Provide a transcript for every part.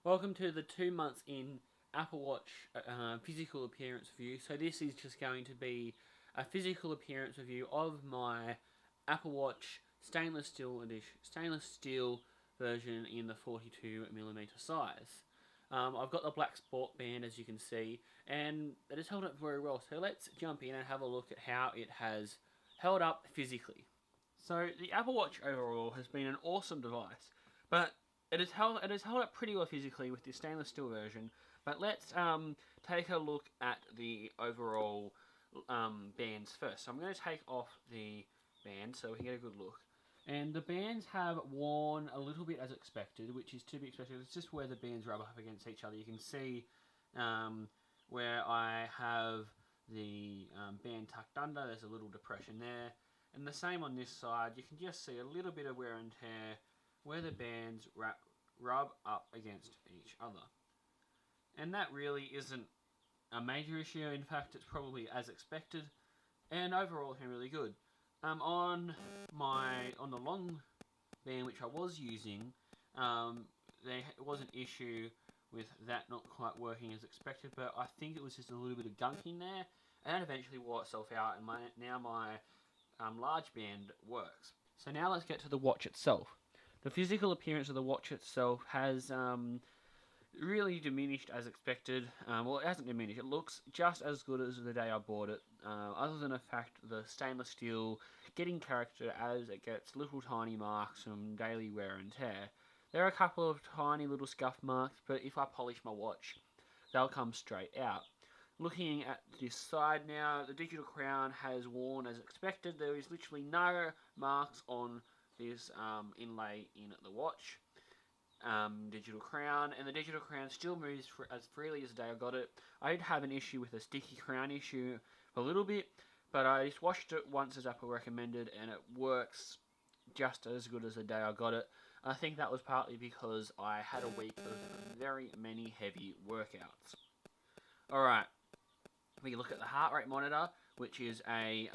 Welcome to the 2 months in Apple Watch physical appearance review. So this is just going to be a physical appearance review of my Apple Watch stainless steel version in the 42mm size. I've got the black sport band, as you can see, and it has held up very well. So let's jump in and have a look at how it has held up physically. So the Apple Watch overall has been an awesome device, but it has held up pretty well physically with the stainless steel version. But let's take a look at the overall bands first. So I'm going to take off the band so we can get a good look. And the bands have worn a little bit as expected, which is to be expected. It's just where the bands rub up against each other. You can see where I have the band tucked under. There's a little depression there. And the same on this side. You can just see a little bit of wear and tear where the bands rub up against each other. And that really isn't a major issue. In fact, it's probably as expected. And overall, it's been really good. On the long band which I was using, there was an issue with that not quite working as expected, but I think it was just a little bit of gunk in there, and that eventually wore itself out, and my large band works. So now let's get to the watch itself. The physical appearance of the watch itself has really diminished as expected. Well, it hasn't diminished. It looks just as good as the day I bought it, other than the fact the stainless steel getting character as it gets little tiny marks from daily wear and tear. There are a couple of tiny little scuff marks, but if I polish my watch, they'll come straight out. Looking at this side now, the digital crown has worn as expected. There is literally no marks on this inlay in the watch. Digital crown, and the digital crown still moves as freely as the day I got it. I did have an issue with a sticky crown issue a little bit, but I just washed it once as Apple recommended, and it works just as good as the day I got it. I think that was partly because I had a week of very many heavy workouts. Alright, we look at the heart rate monitor, which is a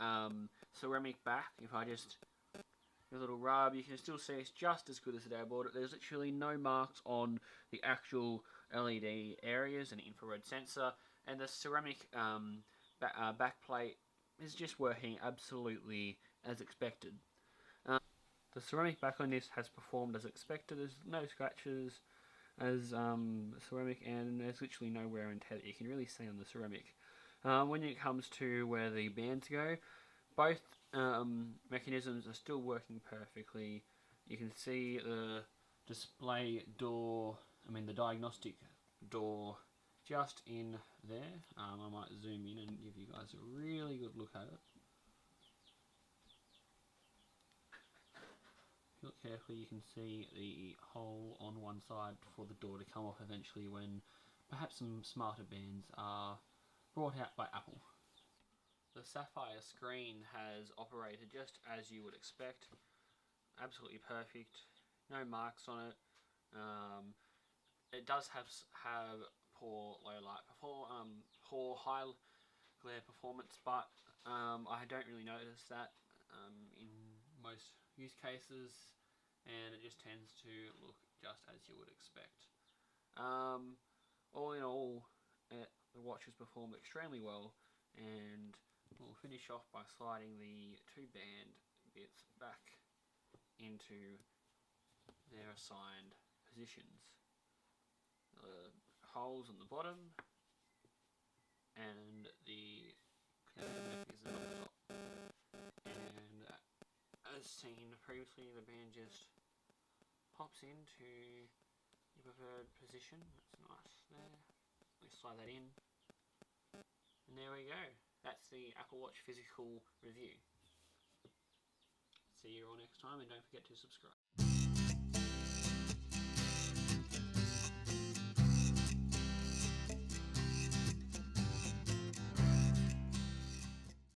ceramic back. If I just a little rub, you can still see it's just as good as the day I bought it. There's literally no marks on the actual LED areas and infrared sensor, and the ceramic back plate is just working absolutely as expected. The ceramic back on this has performed as expected. There's no scratches as ceramic, and there's literally no wear and tear that you can really see on the ceramic. When it comes to where the bands go, both mechanisms are still working perfectly. You can see the the diagnostic door just in there. I might zoom in and give you guys a really good look at it. If you look carefully, you can see the hole on one side for the door to come off eventually when perhaps some smarter bands are brought out by Apple. The sapphire screen has operated just as you would expect. Absolutely perfect. No marks on it. It does have poor low light, poor high glare performance, but I don't really notice that in most use cases, and it just tends to look just as you would expect. All in all, the watch has performed extremely well, and we'll finish off by sliding the two band bits back into their assigned positions. The holes on the bottom and the mechanism on the top. And as seen previously, the band just pops into your preferred position. That's nice there. We slide that in. And there we go. That's the Apple Watch physical review. See you all next time, and don't forget to subscribe.